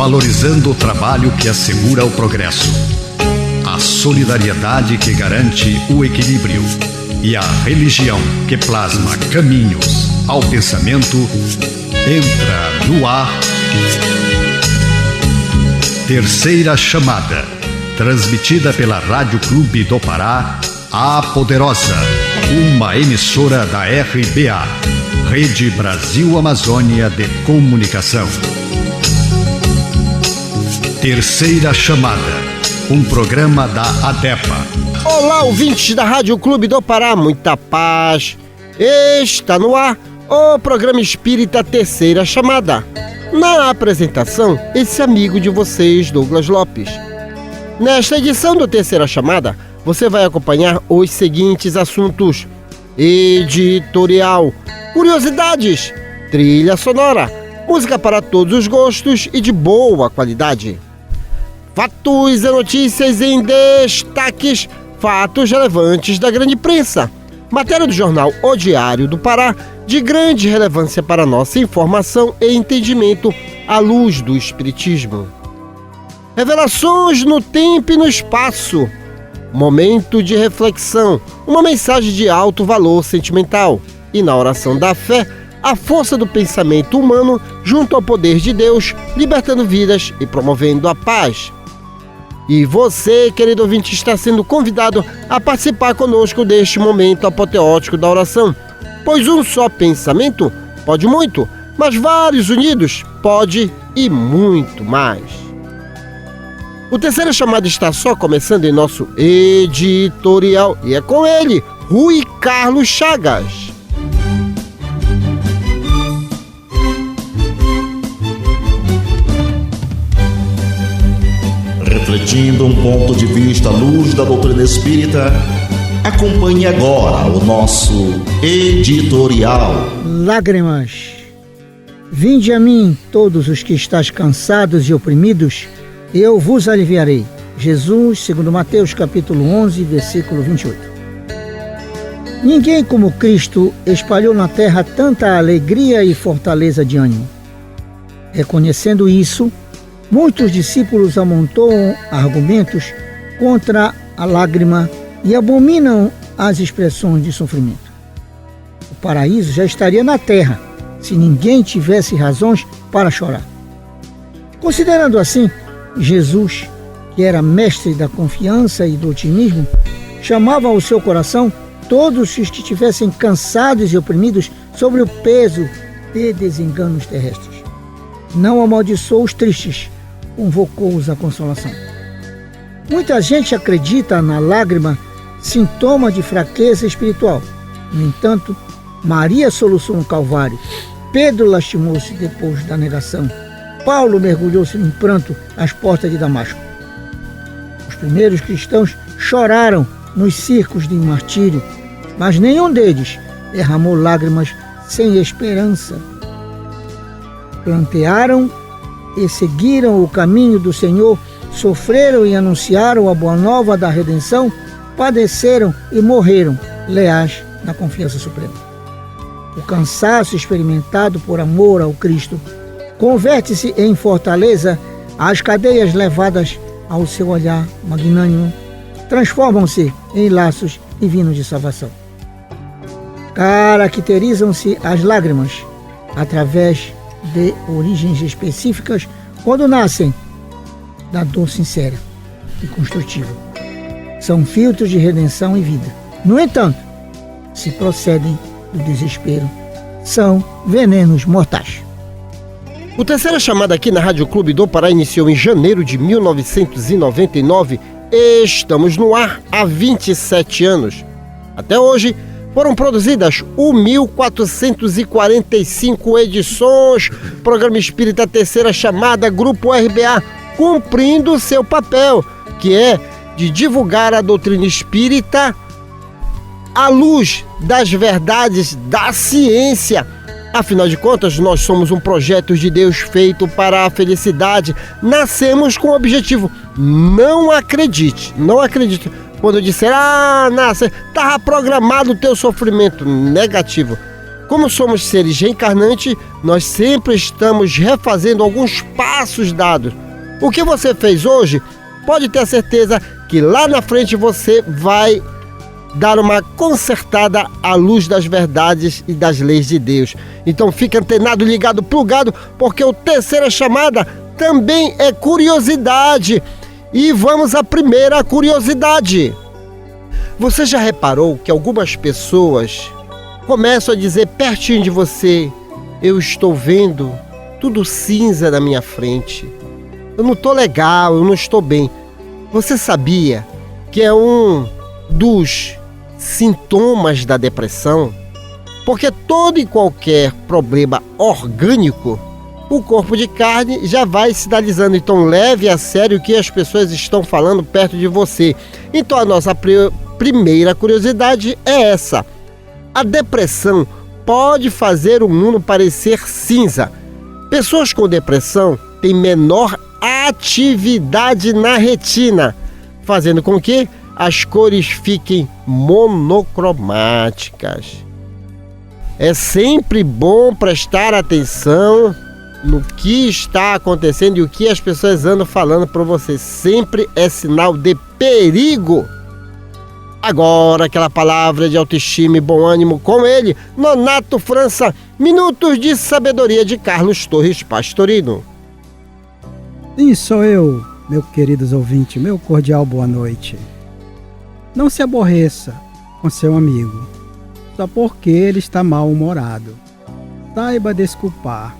valorizando o trabalho que assegura o progresso, a solidariedade que garante o equilíbrio e a religião que plasma caminhos ao pensamento. Entra no ar Terceira Chamada, transmitida pela Rádio Clube do Pará, a Poderosa, uma emissora da RBA, Rede Brasil Amazônia de Comunicação. Terceira Chamada, um programa da ADEPA. Olá, ouvintes da Rádio Clube do Pará, muita paz. Está no ar o programa espírita Terceira Chamada. Na apresentação, esse amigo de vocês, Douglas Lopes. Nesta edição do Terceira Chamada, você vai acompanhar os seguintes assuntos: editorial, curiosidades, trilha sonora, música para todos os gostos e de boa qualidade. Fatos e notícias em destaques, fatos relevantes da grande imprensa. Matéria do jornal O Diário do Pará, de grande relevância para nossa informação e entendimento à luz do Espiritismo. Revelações no tempo e no espaço. Momento de reflexão, uma mensagem de alto valor sentimental. E na oração da fé, a força do pensamento humano junto ao poder de Deus, libertando vidas e promovendo a paz. E você, querido ouvinte, está sendo convidado a participar conosco deste momento apoteótico da oração. Pois um só pensamento pode muito, mas vários unidos pode e muito mais. O Terceira Chamada está só começando em nosso editorial e é com ele, Rui Carlos Chagas. Refletindo um ponto de vista à luz da doutrina espírita, acompanhe agora o nosso editorial. Lágrimas. Vinde a mim, todos os que estáis cansados e oprimidos, e eu vos aliviarei. Jesus, segundo Mateus, capítulo 11, versículo 28. Ninguém como Cristo espalhou na terra tanta alegria e fortaleza de ânimo. Reconhecendo isso, muitos discípulos amontoam argumentos contra a lágrima e abominam as expressões de sofrimento. O paraíso já estaria na terra se ninguém tivesse razões para chorar. Considerando assim, Jesus, que era mestre da confiança e do otimismo, chamava ao seu coração todos os que estivessem cansados e oprimidos sobre o peso de desenganos terrestres. Não amaldiçoou os tristes, convocou-os à consolação. Muita gente acredita na lágrima sintoma de fraqueza espiritual. No entanto, Maria soluçou um calvário, Pedro lastimou-se depois da negação, Paulo mergulhou-se em pranto às portas de Damasco. Os primeiros cristãos choraram nos circos de martírio, mas nenhum deles derramou lágrimas sem esperança. Plantearam e seguiram o caminho do Senhor, sofreram e anunciaram a boa nova da redenção, padeceram e morreram, leais na confiança suprema. O cansaço experimentado por amor ao Cristo converte-se em fortaleza, as cadeias levadas ao seu olhar magnânimo transformam-se em laços divinos de salvação. Caracterizam-se as lágrimas através de origens específicas quando nascem da dor sincera e construtiva. São filtros de redenção e vida. No entanto, se procedem do desespero, são venenos mortais. O Terceira Chamada aqui na Rádio Clube do Pará iniciou em janeiro de 1999 e estamos no ar há 27 anos. Até hoje, foram produzidas 1.445 edições. Programa Espírita Terceira Chamada, Grupo RBA, cumprindo seu papel, que é de divulgar a doutrina espírita à luz das verdades da ciência. Afinal de contas, nós somos um projeto de Deus feito para a felicidade. Nascemos com o objetivo. Não acredite. Quando disser, estava programado o teu sofrimento. Negativo. Como somos seres reencarnantes, nós sempre estamos refazendo alguns passos dados. O que você fez hoje, pode ter certeza que lá na frente você vai dar uma consertada à luz das verdades e das leis de Deus. Então fica antenado, ligado, plugado, porque o Terceira Chamada também é curiosidade. E vamos à primeira curiosidade. Você já reparou que algumas pessoas começam a dizer pertinho de você: eu estou vendo tudo cinza na minha frente, eu não estou legal, eu não estou bem. Você sabia que é um dos sintomas da depressão? Porque todo e qualquer problema orgânico, o corpo de carne já vai sinalizando. Então leve a sério o que as pessoas estão falando perto de você. Então a nossa primeira curiosidade é essa: a depressão pode fazer o mundo parecer cinza. Pessoas com depressão têm menor atividade na retina, fazendo com que as cores fiquem monocromáticas. É sempre bom prestar atenção no que está acontecendo e o que as pessoas andam falando para você. Sempre é sinal de perigo. Agora, aquela palavra de autoestima e bom ânimo com ele, Nonato França, Minutos de Sabedoria de Carlos Torres Pastorino. Sim, sou eu, meu queridos ouvintes, meu cordial boa noite. Não se aborreça com seu amigo, só porque ele está mal-humorado. Saiba desculpar.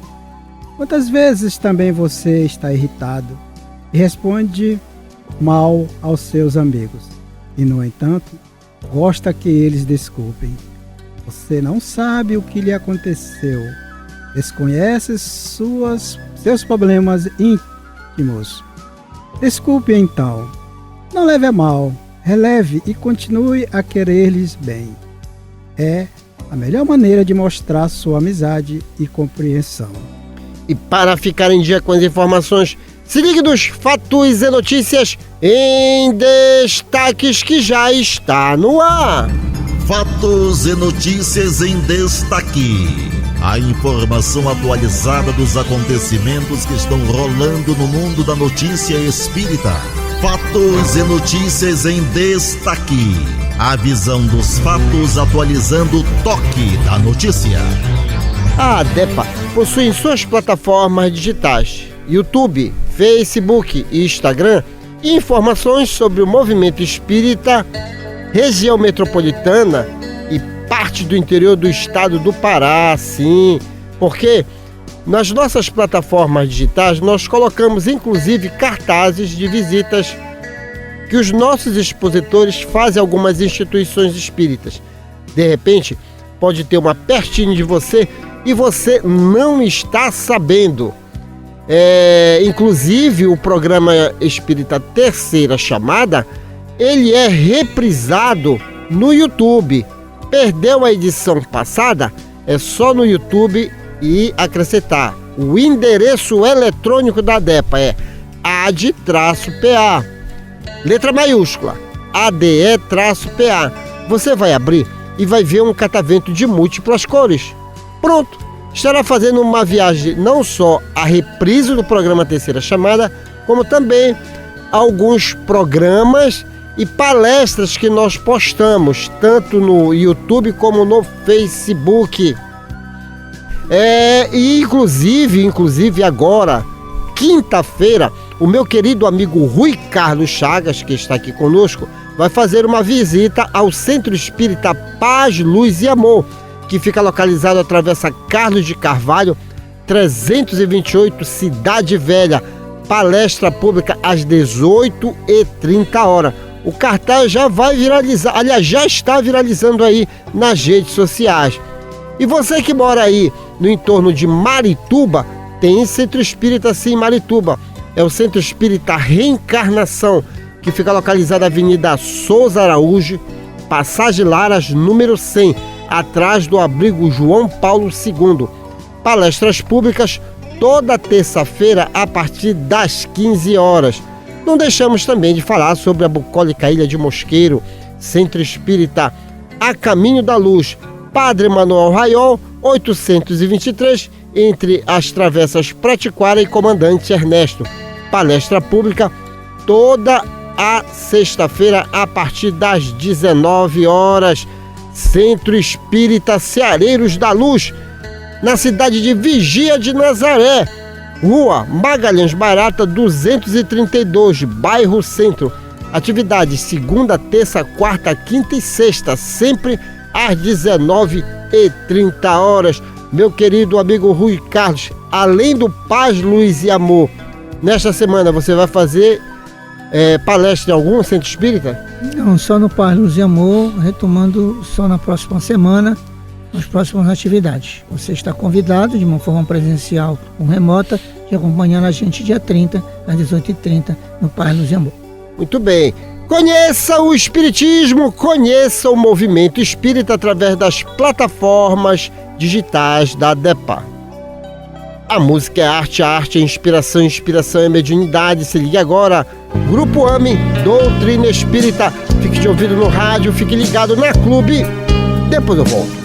Quantas vezes também você está irritado e responde mal aos seus amigos, e no entanto, gosta que eles desculpem. Você não sabe o que lhe aconteceu, desconhece seus problemas íntimos. Desculpe então, não leve a mal, releve e continue a querer-lhes bem. É a melhor maneira de mostrar sua amizade e compreensão. E para ficar em dia com as informações, se ligue nos Fatos e Notícias em Destaques, que já está no ar. Fatos e notícias em destaque. A informação atualizada dos acontecimentos que estão rolando no mundo da notícia espírita. Fatos e notícias em destaque. A visão dos fatos atualizando o toque da notícia. A ADEPA possui em suas plataformas digitais YouTube, Facebook e Instagram informações sobre o movimento espírita, região metropolitana e parte do interior do estado do Pará, sim, porque nas nossas plataformas digitais nós colocamos inclusive cartazes de visitas que os nossos expositores fazem a algumas instituições espíritas. De repente, pode ter uma pertinho de você e você não está sabendo. Inclusive, o programa espírita Terceira Chamada, ele é reprisado no YouTube. Perdeu a edição passada? É só no YouTube e acrescentar. O endereço eletrônico da ADEPA é AD-PA, letra maiúscula, ADE-PA. Você vai abrir e vai ver um catavento de múltiplas cores. Pronto, estará fazendo uma viagem não só a reprise do programa Terceira Chamada, como também alguns programas e palestras que nós postamos, tanto no YouTube como no Facebook. E inclusive agora, quinta-feira, o meu querido amigo Rui Carlos Chagas, que está aqui conosco, vai fazer uma visita ao Centro Espírita Paz, Luz e Amor, que fica localizado à Travessa Carlos de Carvalho, 328, Cidade Velha. Palestra pública às 18h30. O cartaz já vai viralizar, aliás, já está viralizando aí nas redes sociais. E você que mora aí no entorno de Marituba, tem Centro Espírita sim em Marituba. É o Centro Espírita Reencarnação, que fica localizado na Avenida Souza Araújo, Passagem Laras, número 100, atrás do abrigo João Paulo II. Palestras públicas toda terça-feira a partir das 15 horas. Não deixamos também de falar sobre a bucólica Ilha de Mosqueiro, Centro Espírita A Caminho da Luz, Padre Manuel Raiol, 823, entre as travessas Pratiquara e Comandante Ernesto. Palestra pública toda a sexta-feira a partir das 19 horas. Centro Espírita Ceareiros da Luz, na cidade de Vigia de Nazaré, Rua Magalhães Barata 232, bairro Centro. Atividades segunda, terça, quarta, quinta e sexta, sempre às 19h30. Meu querido amigo Rui Carlos, além do Paz, Luz e Amor, nesta semana você vai fazer palestra em algum centro espírita? Não, só no Paz, Luz e Amor, retomando só na próxima semana, nas próximas atividades. Você está convidado de uma forma presencial ou remota de acompanhar a gente dia 30 às 18h30 no Paz, Luz e Amor. Muito bem. Conheça o Espiritismo, conheça o movimento espírita através das plataformas digitais da ADEPA. A música é arte, a arte é inspiração, inspiração é mediunidade. Se ligue agora, Grupo AME, Doutrina Espírita. Fique de ouvido no rádio, fique ligado na Clube. Depois eu volto.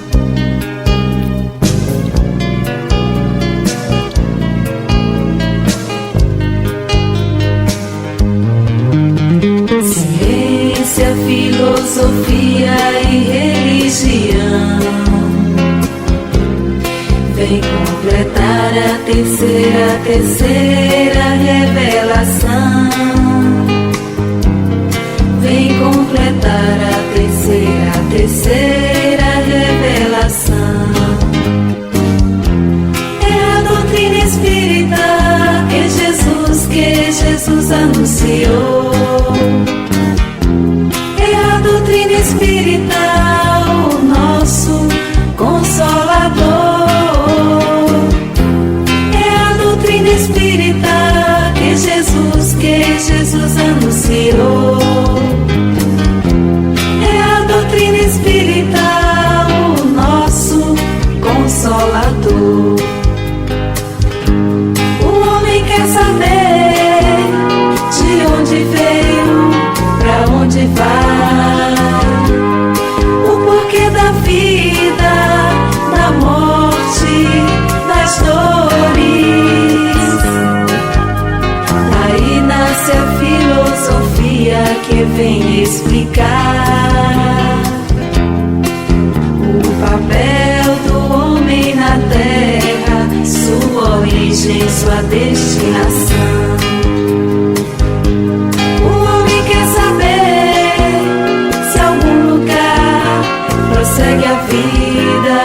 Ciência, filosofia e religião vem completar a terceira revelação. Vem completar a terceira revelação. É a doutrina espírita que Jesus anunciou. É a doutrina espírita, o nosso Consolador. É a doutrina espírita que Jesus anunciou. É a doutrina espírita, o nosso Consolador. O homem quer saber de onde veio, pra onde vai, o porquê da vida, da morte, das dores. Aí nasce a filosofia que vem explicar o papel do homem na terra, sua origem, sua destinação. O homem quer saber se algum lugar prossegue a vida,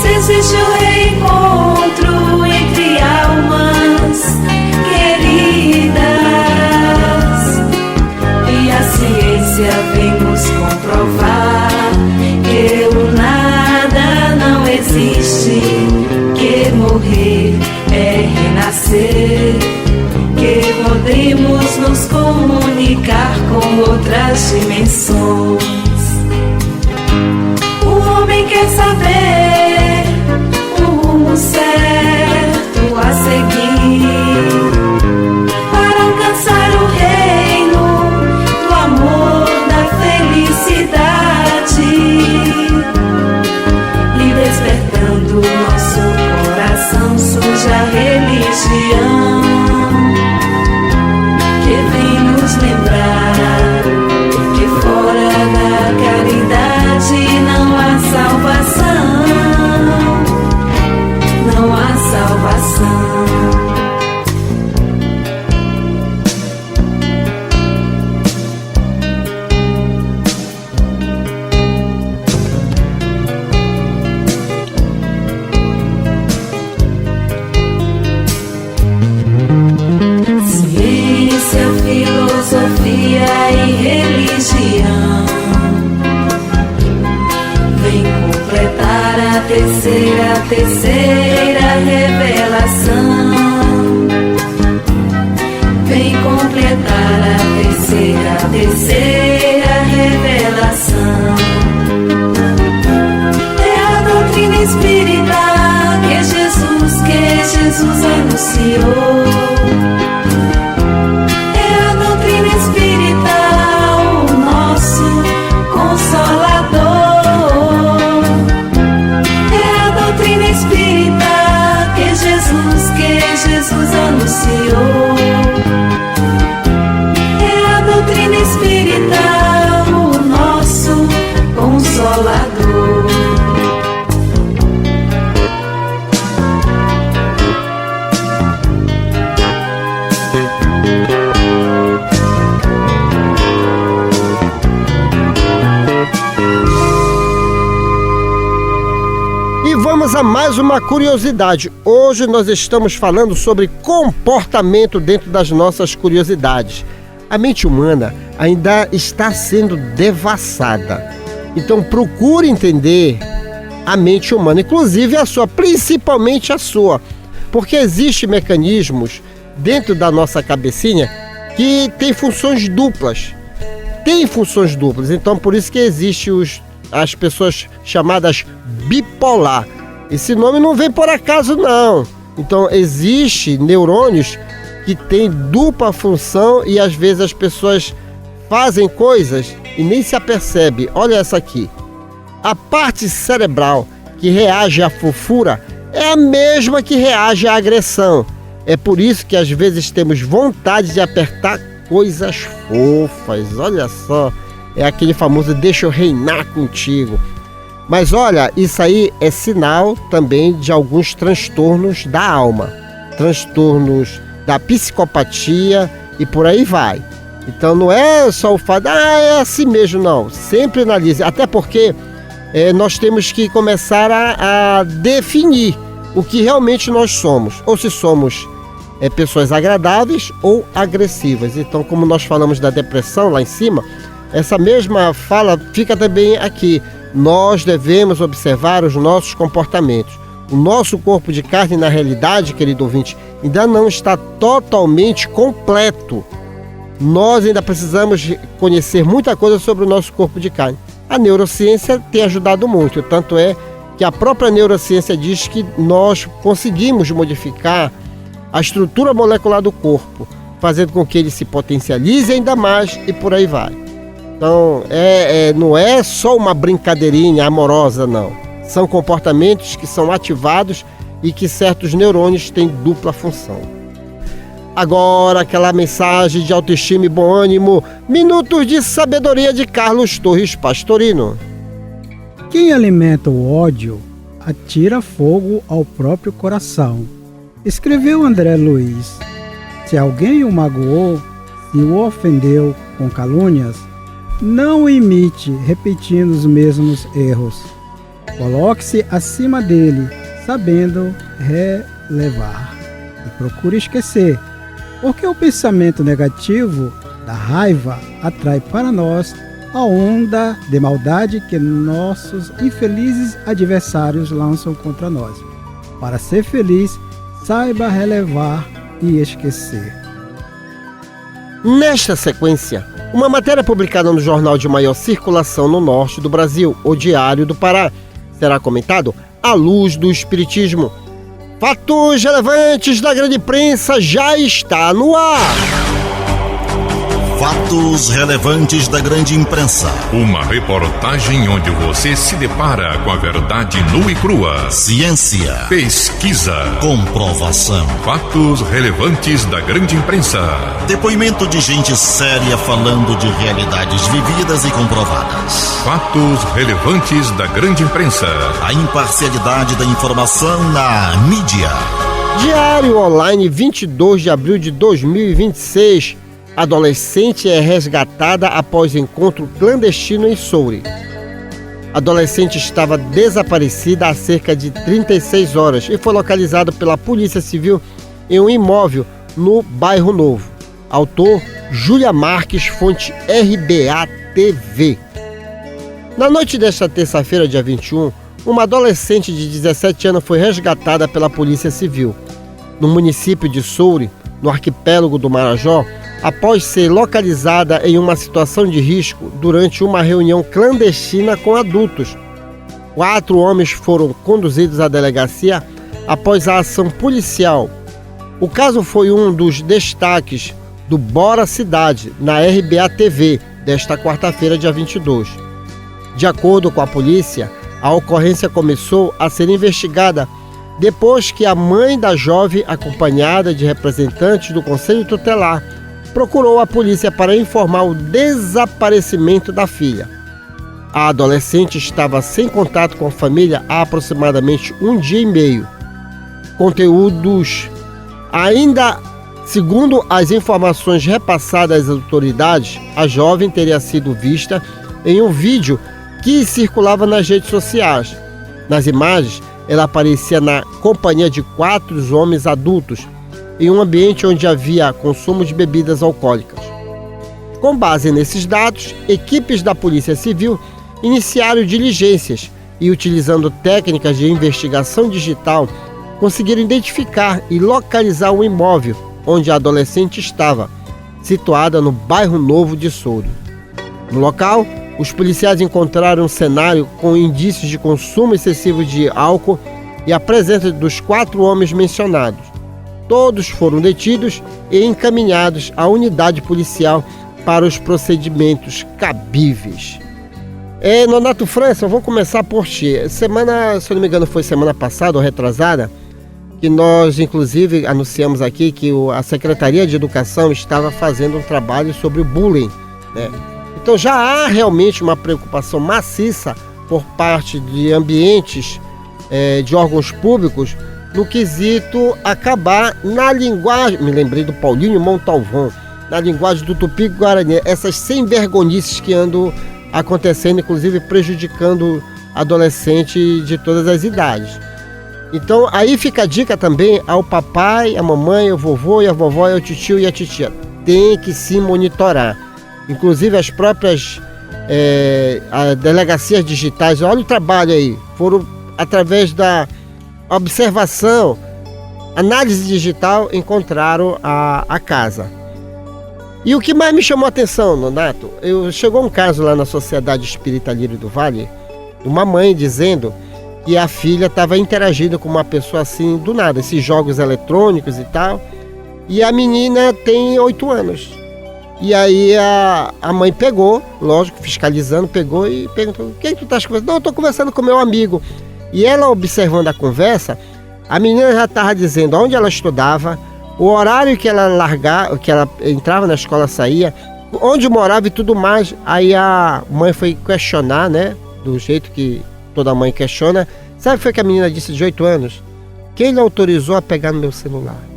se existe o reencontro entre almas queridas. E a ciência vem nos comprovar que o nada não existe, que morrer é renascer, que podemos nos comunicar com outras dimensões. O homem quer saber o rumo certo a seguir para alcançar o reino do amor, da felicidade, e despertando nosso coração surge a religião que vem nos lembrar que fora da caridade não há salvação, não há salvação. Ciência, filosofia e religião vem completar a terceira revelação. Vem completar a terceira revelação. É a doutrina espírita que Jesus anunciou. É a doutrina espírita, o nosso Consolador. vamos a mais uma curiosidade. Hoje nós estamos falando sobre comportamento dentro das nossas curiosidades. A mente humana ainda está sendo devassada. Então procure entender a mente humana, inclusive a sua, principalmente a sua. Porque existem mecanismos dentro da nossa cabecinha que tem funções duplas. Então por isso que existem as pessoas chamadas bipolar. Esse nome não vem por acaso, não. Então existem neurônios que têm dupla função e às vezes as pessoas fazem coisas e nem se apercebe. Olha essa aqui. A parte cerebral que reage à fofura é a mesma que reage à agressão. É por isso que às vezes temos vontade de apertar coisas fofas. Olha só, é aquele famoso deixa eu reinar contigo. Mas olha, isso aí é sinal também de alguns transtornos da alma, transtornos da psicopatia e por aí vai. Então não é só o fato, é assim mesmo, não. Sempre analise, até porque nós temos que começar a definir o que realmente nós somos. Ou se somos pessoas agradáveis ou agressivas. Então, como nós falamos da depressão lá em cima, essa mesma fala fica também aqui. Nós devemos observar os nossos comportamentos. O nosso corpo de carne, na realidade, querido ouvinte, ainda não está totalmente completo. Nós ainda precisamos conhecer muita coisa sobre o nosso corpo de carne. A neurociência tem ajudado muito, tanto é que a própria neurociência diz que nós conseguimos modificar a estrutura molecular do corpo, fazendo com que ele se potencialize ainda mais e por aí vai. Então, não é só uma brincadeirinha amorosa, não. São comportamentos que são ativados e que certos neurônios têm dupla função. Agora, aquela mensagem de autoestima e bom ânimo. Minutos de sabedoria de Carlos Torres Pastorino. Quem alimenta o ódio atira fogo ao próprio coração. Escreveu André Luiz. Se alguém o magoou, se o ofendeu com calúnias, não o imite repetindo os mesmos erros. Coloque-se acima dele, sabendo relevar. E procure esquecer, porque o pensamento negativo da raiva atrai para nós a onda de maldade que nossos infelizes adversários lançam contra nós. Para ser feliz, saiba relevar e esquecer. Nesta sequência, uma matéria publicada no jornal de maior circulação no norte do Brasil, o Diário do Pará, será comentado à luz do Espiritismo. Fatos relevantes da grande imprensa já está no ar. Fatos relevantes da grande imprensa. Uma reportagem onde você se depara com a verdade nua e crua. Ciência. Pesquisa. Comprovação. Fatos relevantes da grande imprensa. Depoimento de gente séria falando de realidades vividas e comprovadas. Fatos relevantes da grande imprensa. A imparcialidade da informação na mídia. Diário Online, 22 de abril de 2026. Adolescente é resgatada após encontro clandestino em Soure. Adolescente estava desaparecida há cerca de 36 horas e foi localizado pela Polícia Civil em um imóvel no Bairro Novo. Autor, Júlia Marques, fonte RBA TV. Na noite desta terça-feira, dia 21, uma adolescente de 17 anos foi resgatada pela Polícia Civil no município de Soure, no arquipélago do Marajó, após ser localizada em uma situação de risco durante uma reunião clandestina com adultos. 4 homens foram conduzidos à delegacia após a ação policial. O caso foi um dos destaques do Bora Cidade, na RBA TV, desta quarta-feira, dia 22. De acordo com a polícia, a ocorrência começou a ser investigada depois que a mãe da jovem, acompanhada de representantes do Conselho Tutelar, procurou a polícia para informar o desaparecimento da filha. A adolescente estava sem contato com a família há aproximadamente 1 dia e meio. Conteúdos ainda, segundo as informações repassadas às autoridades, a jovem teria sido vista em um vídeo que circulava nas redes sociais. Nas imagens, ela aparecia na companhia de 4 homens adultos, em um ambiente onde havia consumo de bebidas alcoólicas. Com base nesses dados, equipes da Polícia Civil iniciaram diligências e, utilizando técnicas de investigação digital, conseguiram identificar e localizar o imóvel onde a adolescente estava, situada no bairro Novo de Soldo. No local, os policiais encontraram um cenário com indícios de consumo excessivo de álcool e a presença dos 4 homens mencionados. Todos foram detidos e encaminhados à unidade policial para os procedimentos cabíveis. Nonato França, eu vou começar por ti. Semana, se eu não me engano, foi semana passada ou retrasada, que nós, inclusive, anunciamos aqui que a Secretaria de Educação estava fazendo um trabalho sobre o bullying, né? Então já há realmente uma preocupação maciça por parte de ambientes, de órgãos públicos, no quesito acabar na linguagem, me lembrei do Paulinho Montalvão, na linguagem do Tupi-Guarani, essas sem-vergonhices que andam acontecendo, inclusive prejudicando adolescentes de todas as idades. Então aí fica a dica também ao papai, a mamãe, o vovô e a vovó, e o tio e a titia. Tem que se monitorar. Inclusive as próprias delegacias digitais, olha o trabalho aí, foram através da observação, análise digital, encontraram a casa. E o que mais me chamou a atenção, Nonato, chegou um caso lá na Sociedade Espírita Lírio do Vale, uma mãe dizendo que a filha estava interagindo com uma pessoa assim do nada, esses jogos eletrônicos e tal, e a menina tem 8 anos. E aí a mãe pegou, lógico, fiscalizando, pegou e perguntou: quem tu estás conversando? Não, eu estou conversando com meu amigo. E ela, observando a conversa, a menina já estava dizendo onde ela estudava, o horário que ela entrava na escola, saía, onde morava e tudo mais. Aí a mãe foi questionar, né, do jeito que toda mãe questiona. Sabe o que foi que a menina disse de 8 anos? Quem lhe autorizou a pegar no meu celular?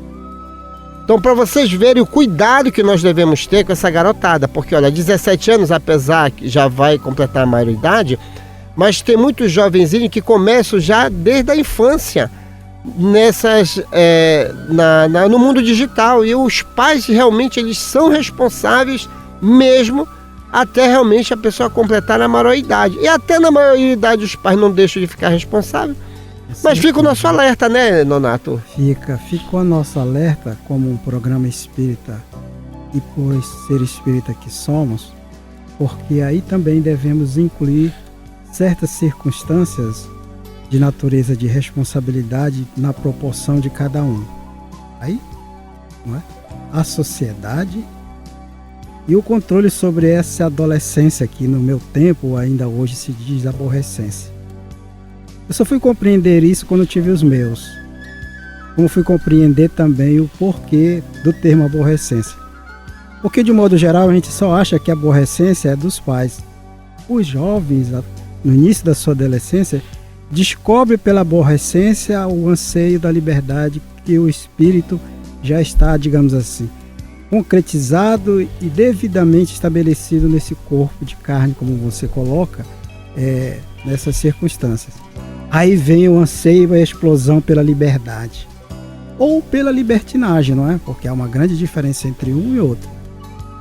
Então, para vocês verem o cuidado que nós devemos ter com essa garotada, porque, olha, 17 anos, apesar que já vai completar a maioridade, mas tem muitos jovenzinhos que começam já desde a infância no mundo digital, e os pais realmente eles são responsáveis mesmo até realmente a pessoa completar a maioridade. E até na maioridade os pais não deixam de ficar responsáveis. Mas fica o nosso alerta, né, Nonato? Fica o nosso alerta como um programa espírita, e por ser espírita que somos, porque aí também devemos incluir certas circunstâncias de natureza de responsabilidade na proporção de cada um. Aí, não é? A sociedade e o controle sobre essa adolescência que no meu tempo ainda hoje se diz aborrecência. Eu só fui compreender isso quando tive os meus. Como fui compreender também o porquê do termo aborrecência. Porque de modo geral a gente só acha que a aborrecência é dos pais. Os jovens, no início da sua adolescência, descobrem pela aborrecência o anseio da liberdade que o espírito já está, digamos assim, concretizado e devidamente estabelecido nesse corpo de carne, como você coloca, nessas circunstâncias. Aí vem o anseio e a explosão pela liberdade. Ou pela libertinagem, não é? Porque há uma grande diferença entre um e outro.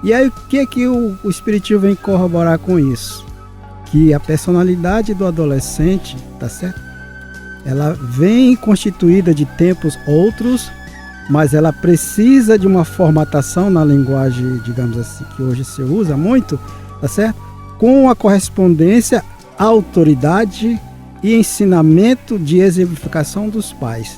E aí o que o Espiritismo vem corroborar com isso? Que a personalidade do adolescente, tá certo? Ela vem constituída de tempos outros, mas ela precisa de uma formatação na linguagem, digamos assim, que hoje se usa muito, tá certo? Com a correspondência à autoridade e ensinamento de exemplificação dos pais.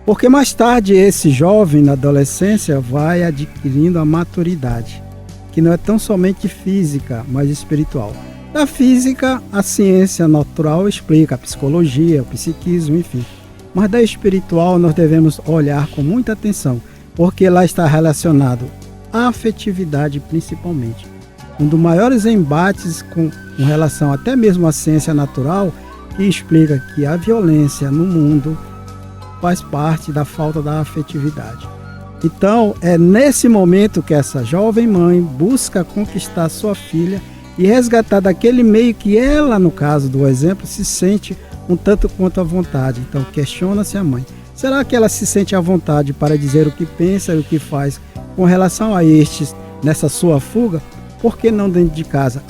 Porque mais tarde esse jovem na adolescência vai adquirindo a maturidade, que não é tão somente física, mas espiritual. Na física, a ciência natural explica a psicologia, o psiquismo, enfim. Mas da espiritual nós devemos olhar com muita atenção, porque lá está relacionado à afetividade principalmente. Um dos maiores embates com relação até mesmo à ciência natural, que explica que a violência no mundo faz parte da falta da afetividade. Então, é nesse momento que essa jovem mãe busca conquistar sua filha e resgatar daquele meio que ela, no caso do exemplo, se sente um tanto quanto à vontade. Então questiona-se a mãe. Será que ela se sente à vontade para dizer o que pensa e o que faz com relação a estes nessa sua fuga? Por que não dentro de casa,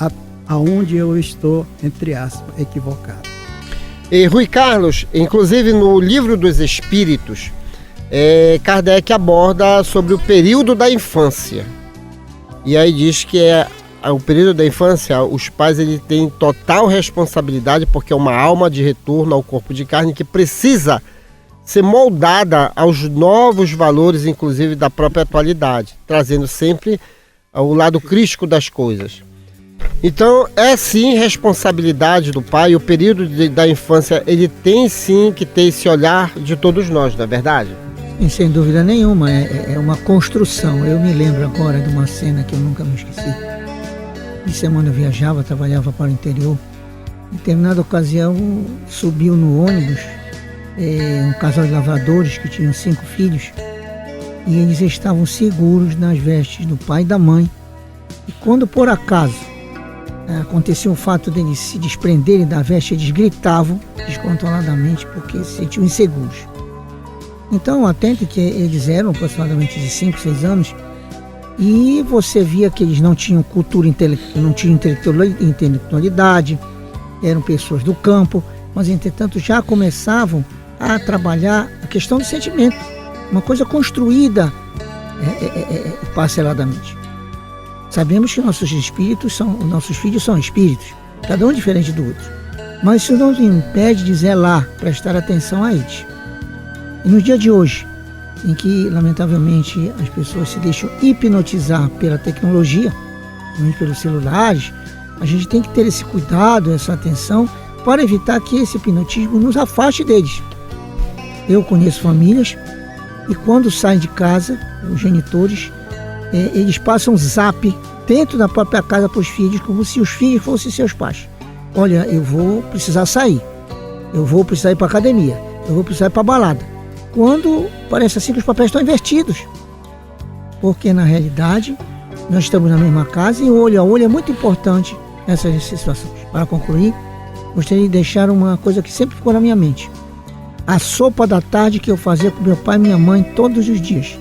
aonde eu estou, entre aspas, equivocado? E Rui Carlos, inclusive no Livro dos Espíritos, Kardec aborda sobre o período da infância. E aí diz que o período da infância, os pais têm total responsabilidade, porque é uma alma de retorno ao corpo de carne que precisa ser moldada aos novos valores, inclusive da própria atualidade, trazendo sempre o lado crítico das coisas. Então é sim responsabilidade do pai. O período da infância, ele tem sim que ter esse olhar de todos nós, não é verdade? E sem dúvida nenhuma, é uma construção. Eu me lembro agora de uma cena que eu nunca me esqueci. De semana eu viajava, trabalhava para o interior. Em determinada ocasião subiu no ônibus um casal de lavradores que tinham 5 filhos, e eles estavam seguros nas vestes do pai e da mãe. E quando por acaso acontecia o fato deles se desprenderem da veste, eles gritavam descontroladamente porque se sentiam inseguros. Então, atente que eles eram aproximadamente de 5, 6 anos, e você via que eles não tinham cultura, não tinham intelectualidade, eram pessoas do campo, mas entretanto já começavam a trabalhar a questão do sentimento, uma coisa construída parceladamente. Sabemos que nossos filhos são espíritos, cada um diferente do outro, mas isso não nos impede de zelar, prestar atenção a eles. E no dia de hoje, em que lamentavelmente as pessoas se deixam hipnotizar pela tecnologia, pelos celulares, a gente tem que ter esse cuidado, essa atenção, para evitar que esse hipnotismo nos afaste deles. Eu conheço famílias e quando saem de casa, os genitores, eles passam zap dentro da própria casa para os filhos, como se os filhos fossem seus pais. Olha, eu vou precisar sair, eu vou precisar ir para a academia, eu vou precisar ir para a balada. Quando parece assim que os papéis estão invertidos. Porque na realidade, nós estamos na mesma casa e o olho a olho é muito importante nessas situações. Para concluir, gostaria de deixar uma coisa que sempre ficou na minha mente. A sopa da tarde que eu fazia com meu pai e minha mãe todos os dias.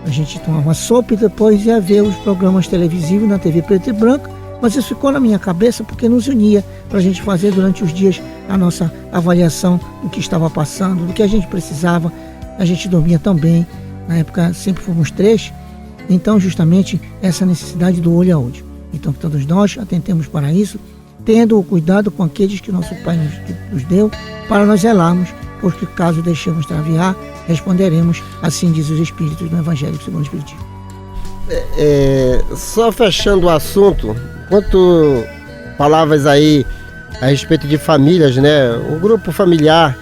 A gente tomava sopa e depois ia ver os programas televisivos na TV preto e branco, mas isso ficou na minha cabeça porque nos unia para a gente fazer durante os dias a nossa avaliação do que estava passando, do que a gente precisava. A gente dormia também, na época sempre fomos 3, então justamente essa necessidade do olho a olho. Então que todos nós atentemos para isso, tendo o cuidado com aqueles que nosso Pai nos deu, para nós zelarmos, porque caso deixemos extraviar, responderemos, assim diz os Espíritos no Evangelho segundo o Espiritismo. Só fechando o assunto, quanto palavras aí a respeito de famílias, né? O grupo familiar,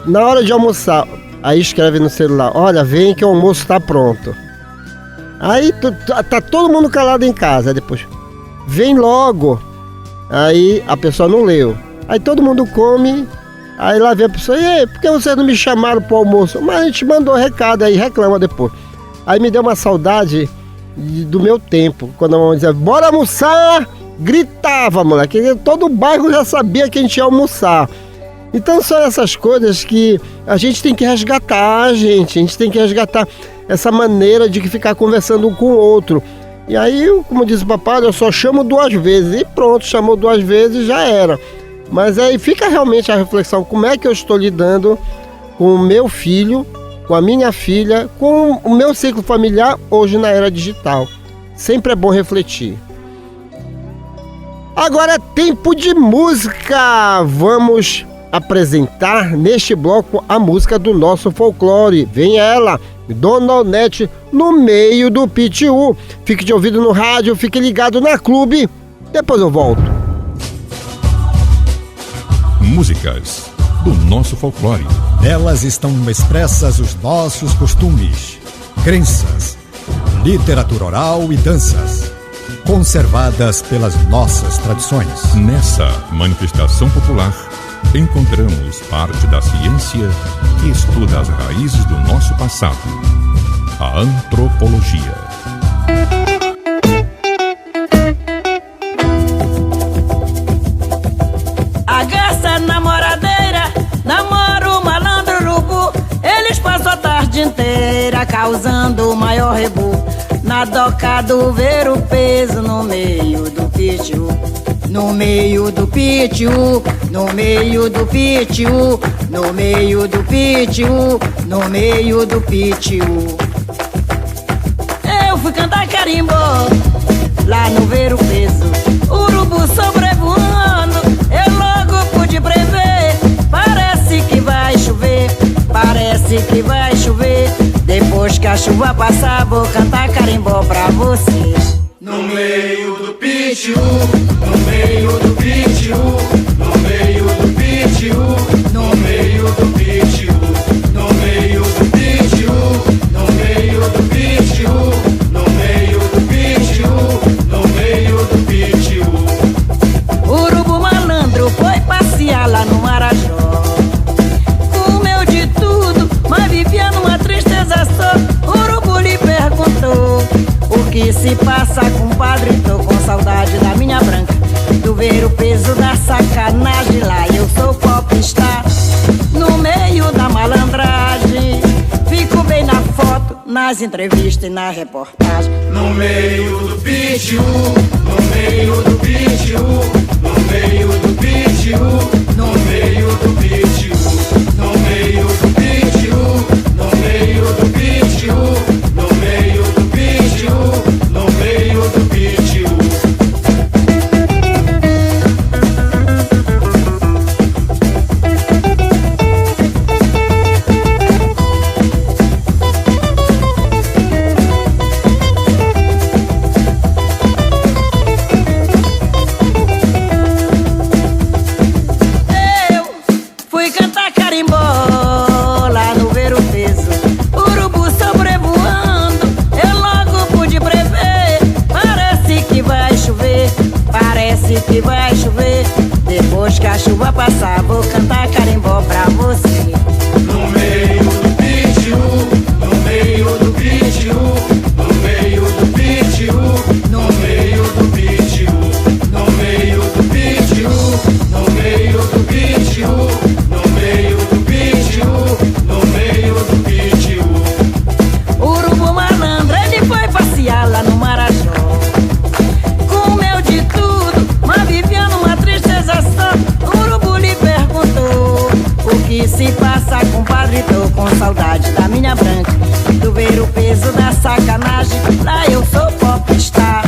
na hora de almoçar, aí escreve no celular, olha, vem que o almoço está pronto. Aí tá todo mundo calado em casa, depois vem logo, aí a pessoa não leu. Aí todo mundo come, aí lá vem a pessoa, e aí, por que vocês não me chamaram pro almoço? Mas a gente mandou recado aí, reclama depois. Aí me deu uma saudade do meu tempo, quando a mamãe dizia, bora almoçar, gritava, moleque, todo o bairro já sabia que a gente ia almoçar. Então são essas coisas que a gente tem que resgatar, a gente tem que resgatar essa maneira de ficar conversando um com o outro. E aí, como diz o papai, eu só chamo 2 vezes, e pronto, chamou 2 vezes, já era. Mas aí fica realmente a reflexão, como é que eu estou lidando com o meu filho, com a minha filha, com o meu ciclo familiar hoje na era digital. Sempre é bom refletir. Agora é tempo de música! Vamos apresentar neste bloco a música do nosso folclore. Vem ela, Dona Onete, no meio do Pitiu. Fique de ouvido no rádio, fique ligado na Clube. Depois eu volto. Músicas do nosso folclore. Nelas estão expressas os nossos costumes, crenças, literatura oral e danças, conservadas pelas nossas tradições. Nessa manifestação popular, encontramos parte da ciência que estuda as raízes do nosso passado, a antropologia. bagaça, namoradeira, namoro, malandro, urubu. Eles passam a tarde inteira causando o maior rebu. Na doca do ver o peso no meio do pitiu. No meio do pitiu, no meio do pitiu, no meio do pitiu, no meio do pitiu. Eu fui cantar carimbó lá no ver o peso, urubu sobrevoando, eu logo pude prever. Parece que vai chover, parece que vai chover. Depois que a chuva passar, vou cantar carimbó pra você. No meio do pitiu, no meio do pitiu, no meio do pitiu, no meio do pitiu, no meio do pitiu, no meio do pitiu, no meio do pitiu, no meio do pitiu. Urubu malandro foi passear lá no Marajó, comeu de tudo, mas vivia numa tristeza só. Urubu lhe perguntou: o que se passa, compadre? Tô com saudade da minha branca, do ver o peso da sacanagem. Lá eu sou popstar, no meio da malandragem. Fico bem na foto, nas entrevistas e na reportagem. No meio do pitiu, no meio do pitiu, no meio do pitiu, no meio do pitiu, no meio do pitiu, no meio do pitiu, no meio do pitiu, no meio do pitiu. Que vai chover, depois que a chuva passar, vou cantar carimbó pra você. No meio do pitiu, no meio do pitiu, no meio do pitiu, no meio do pitiu, no meio do pitiu, no meio do pitiu, no meio do pitiu, no meio do pitiu. Urubu malandro, ele foi passear lá no Marajó, comeu de tudo, mas vivia numa tristeza só. Urubu lhe perguntou: o que se passa, compadre? Tô com saudade da minha branca, do ver o peso da sacanagem. Lá eu sou popstar,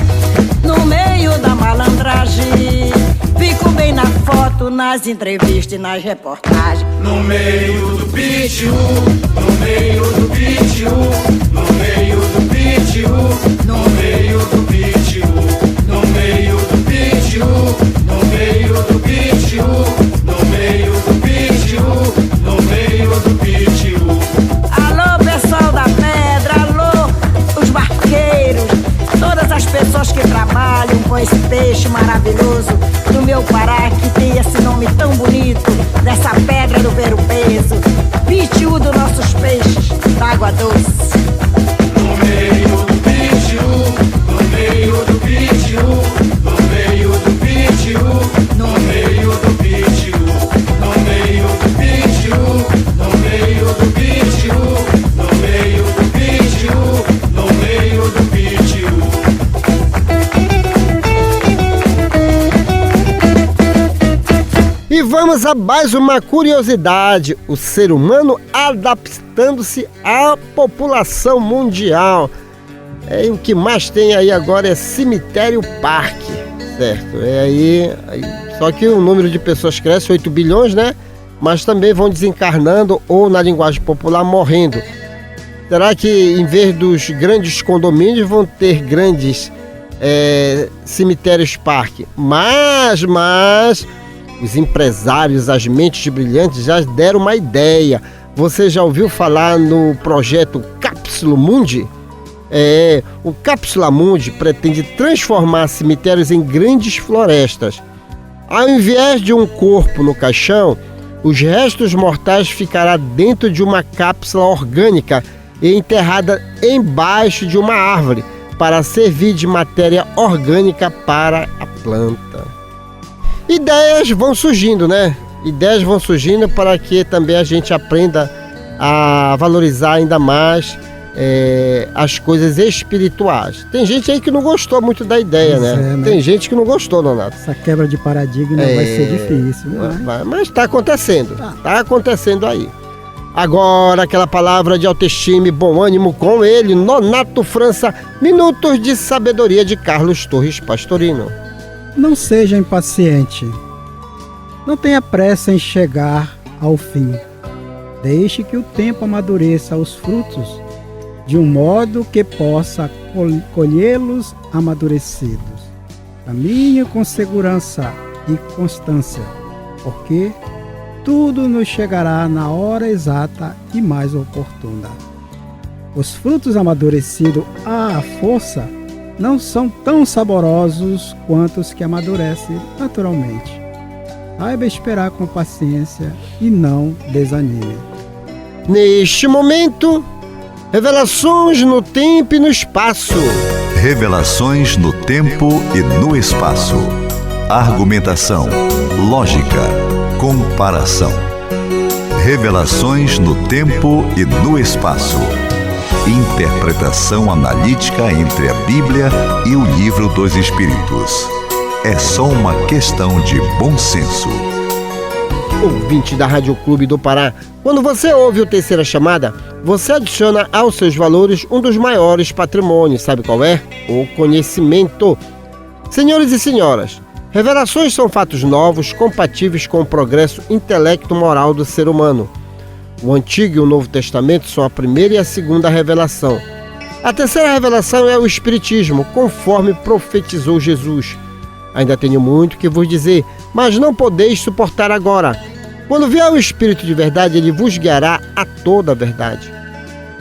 no meio da malandragem. Fico bem na foto, nas entrevistas e nas reportagens. No meio do pitiu, no meio do pitiu, no meio do pitiu, no meio do pitiu, no meio do pitiu, no meio do pitiu, no meio do pitiu, no meio do pitiu. Alô, pessoal da pedra, alô, os barqueiros, todas as pessoas que trabalham com esse peixe maravilhoso do meu Pará, que tem esse nome tão bonito, dessa pedra do ver o peso, pitiu dos nossos peixes da água doce. No meio do pitiu, no meio do pitiu, no meio do pitiu, no meio do pitiu, no meio do pitiu, no meio do pitiu, no meio do pitiu, no meio do pitiu. E vamos a mais uma curiosidade: o ser humano adaptando-se à população mundial. O que mais tem aí agora é cemitério-parque, certo? Só que o número de pessoas cresce, 8 bilhões, né? Mas também vão desencarnando ou, na linguagem popular, morrendo. Será que em vez dos grandes condomínios vão ter grandes cemitérios-parque? Mas os empresários, as mentes brilhantes já deram uma ideia. Você já ouviu falar no projeto Cápsula Mundi? O Cápsula Mundi pretende transformar cemitérios em grandes florestas. Ao invés de um corpo no caixão, os restos mortais ficarão dentro de uma cápsula orgânica e enterrada embaixo de uma árvore para servir de matéria orgânica para a planta. ideias vão surgindo, né? Ideias vão surgindo para que também a gente aprenda a valorizar ainda mais as coisas espirituais. Tem gente aí que não gostou muito da ideia, né? Tem gente que não gostou, Nonato. Essa quebra de paradigma vai ser difícil, né? Mas está acontecendo. Está acontecendo aí. Agora, aquela palavra de autoestima e bom ânimo com ele, Nonato França, Minutos de Sabedoria de Carlos Torres Pastorino. Não seja impaciente. Não tenha pressa em chegar ao fim. Deixe que o tempo amadureça os frutos, de um modo que possa colhê-los amadurecidos. Caminhe com segurança e constância, porque tudo nos chegará na hora exata e mais oportuna. Os frutos amadurecidos à força não são tão saborosos quanto os que amadurecem naturalmente. Saiba esperar com paciência e não desanime. Neste momento, revelações no tempo e no espaço. Revelações no tempo e no espaço. Argumentação, lógica, comparação. Revelações no tempo e no espaço. Interpretação analítica entre a Bíblia e o Livro dos Espíritos. É só uma questão de bom senso. Ouvinte da Rádio Clube do Pará, quando você ouve o Terceira Chamada, você adiciona aos seus valores um dos maiores patrimônios, sabe qual é? O conhecimento. Senhores e senhoras, revelações são fatos novos, compatíveis com o progresso intelecto-moral do ser humano. O Antigo e o Novo Testamento são a primeira e a segunda revelação. A terceira revelação é o Espiritismo, conforme profetizou Jesus. Ainda tenho muito que vos dizer, mas não podeis suportar agora. Quando vier o Espírito de verdade, ele vos guiará a toda a verdade.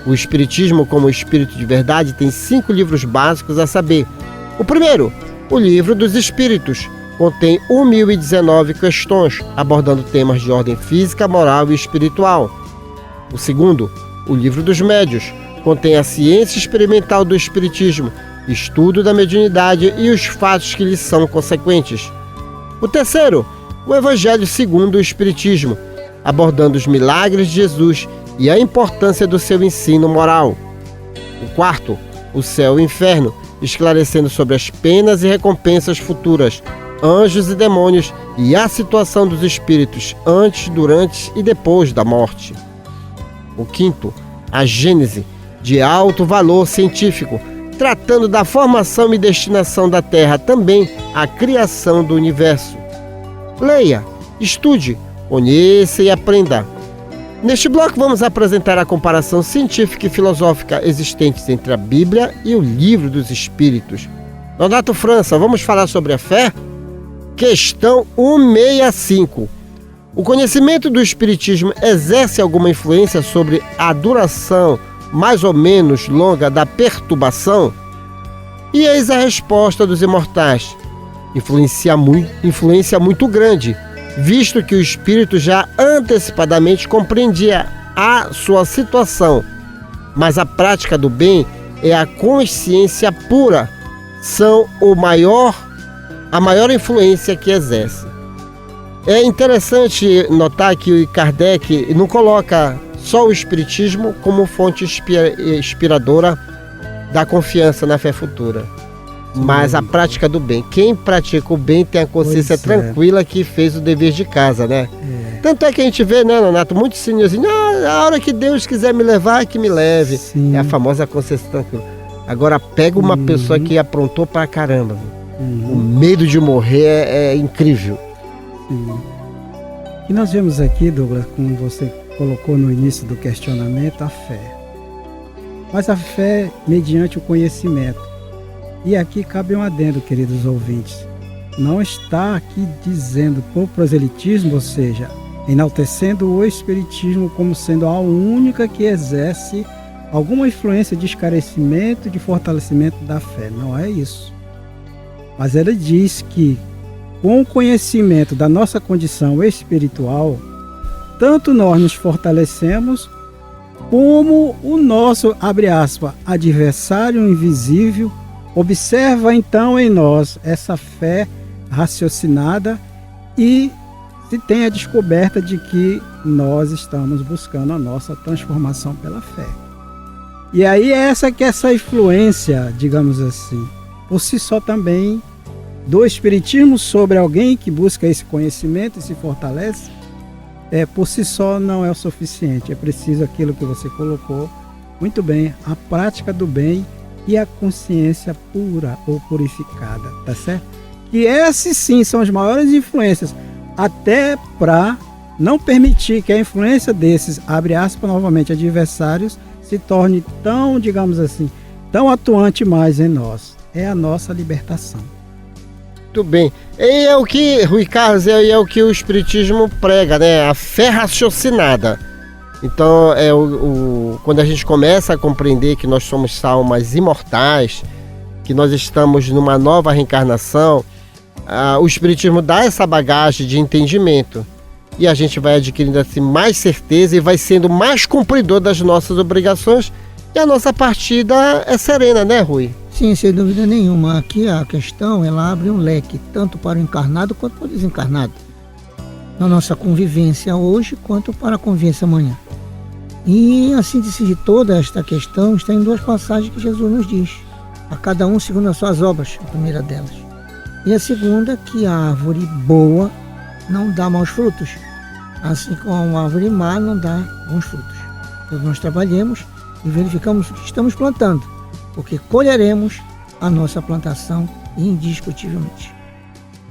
O Espiritismo, como Espírito de verdade, tem 5 livros básicos a saber. O primeiro, o Livro dos Espíritos, contém 1019 questões, abordando temas de ordem física, moral e espiritual. O segundo, o Livro dos Médios, contém a ciência experimental do Espiritismo, estudo da mediunidade e os fatos que lhes são consequentes. O terceiro, o Evangelho segundo o Espiritismo, abordando os milagres de Jesus e a importância do seu ensino moral. O quarto, o Céu e o Inferno, esclarecendo sobre as penas e recompensas futuras, anjos e demônios e a situação dos espíritos antes, durante e depois da morte. O quinto, a Gênese, de alto valor científico, tratando da formação e destinação da Terra, também a criação do universo. Leia, estude, conheça e aprenda. Neste bloco vamos apresentar a comparação científica e filosófica existentes entre a Bíblia e o Livro dos Espíritos. Nonato França, vamos falar sobre a fé? Questão 165. O conhecimento do Espiritismo exerce alguma influência sobre a duração mais ou menos longa da perturbação? E eis a resposta dos imortais. Influência muito grande, visto que o espírito já antecipadamente compreendia a sua situação. Mas a prática do bem é a consciência pura, são a maior influência que exerce. É interessante notar que Kardec não coloca só o Espiritismo como fonte inspiradora da confiança na fé futura, mas a prática do bem. Quem pratica o bem tem a consciência tranquila que fez o dever de casa, né? Tanto é que a gente vê, né, Nonato, muitos senhorzinhos, a hora que Deus quiser me levar, que me leve. Sim. É a famosa consciência tranquila. Agora pega uma pessoa que aprontou pra caramba. O medo de morrer é incrível. Sim. E nós vemos aqui, Douglas, como você colocou no início do questionamento, a fé. Mas a fé mediante o conhecimento. E aqui cabe um adendo, queridos ouvintes. Não está aqui dizendo por proselitismo, ou seja, enaltecendo o Espiritismo como sendo a única que exerce alguma influência de esclarecimento, de fortalecimento da fé. Não é isso. Mas ele diz que, com o conhecimento da nossa condição espiritual, tanto nós nos fortalecemos, como o nosso, abre aspas, adversário invisível, observa então em nós essa fé raciocinada e se tem a descoberta de que nós estamos buscando a nossa transformação pela fé. E aí essa influência, digamos assim, por si só também, do Espiritismo sobre alguém que busca esse conhecimento e se fortalece, por si só não é o suficiente. É preciso aquilo que você colocou muito bem, a prática do bem e a consciência pura ou purificada, tá certo? Que esses sim são as maiores influências, até para não permitir que a influência desses, abre aspas novamente, adversários, se torne tão, digamos assim, tão atuante mais em nós. É a nossa libertação. Muito bem. E é o que, Rui Carlos, é o que o Espiritismo prega, né? A fé raciocinada. Então, quando a gente começa a compreender que nós somos almas imortais, que nós estamos numa nova reencarnação, o Espiritismo dá essa bagagem de entendimento. E a gente vai adquirindo assim mais certeza e vai sendo mais cumpridor das nossas obrigações. E a nossa partida é serena, né, Rui? Sim, sem dúvida nenhuma. Aqui a questão, ela abre um leque, tanto para o encarnado quanto para o desencarnado. Na nossa convivência hoje, quanto para a convivência amanhã. E a síntese de toda esta questão está em duas passagens que Jesus nos diz. A cada um segundo as suas obras, a primeira delas. E a segunda, que a árvore boa não dá maus frutos, assim como a árvore má não dá bons frutos. Então nós trabalhemos e verificamos o que estamos plantando, porque colheremos a nossa plantação indiscutivelmente.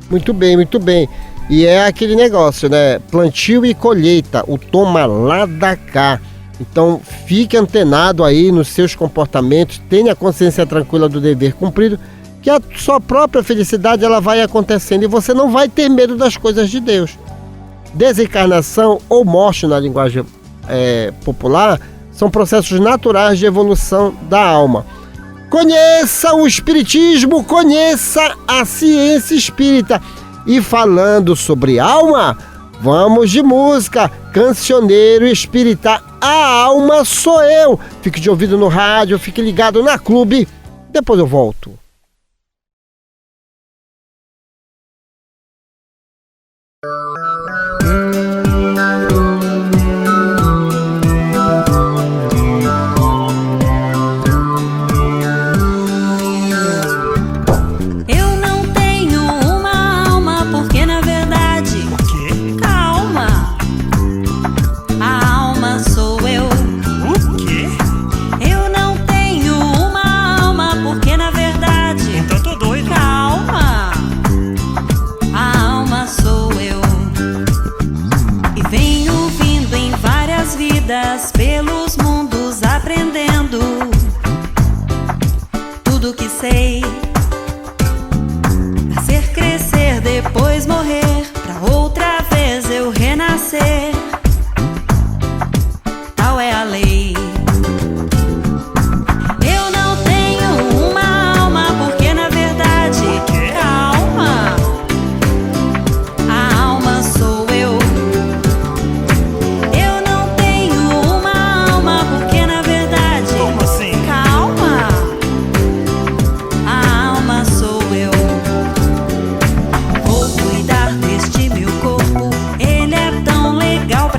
Muito bem, muito bem. E é aquele negócio, né? Plantio e colheita, o toma lá da cá. Então fique antenado aí nos seus comportamentos, tenha a consciência tranquila do dever cumprido, que a sua própria felicidade ela vai acontecendo e você não vai ter medo das coisas de Deus. Desencarnação ou morte na linguagem popular são processos naturais de evolução da alma. Conheça o Espiritismo, conheça a ciência espírita. E falando sobre alma, vamos de música. Cancioneiro Espírita, a alma sou eu. Fique de ouvido no rádio, fique ligado na Clube. Depois eu volto. Pelos mundos aprendendo tudo que sei, nascer, crescer, depois morrer, pra outra vez eu renascer. Tal é a lei. Eu não tenho uma alma porque na verdade, calma, a alma sou eu. Pra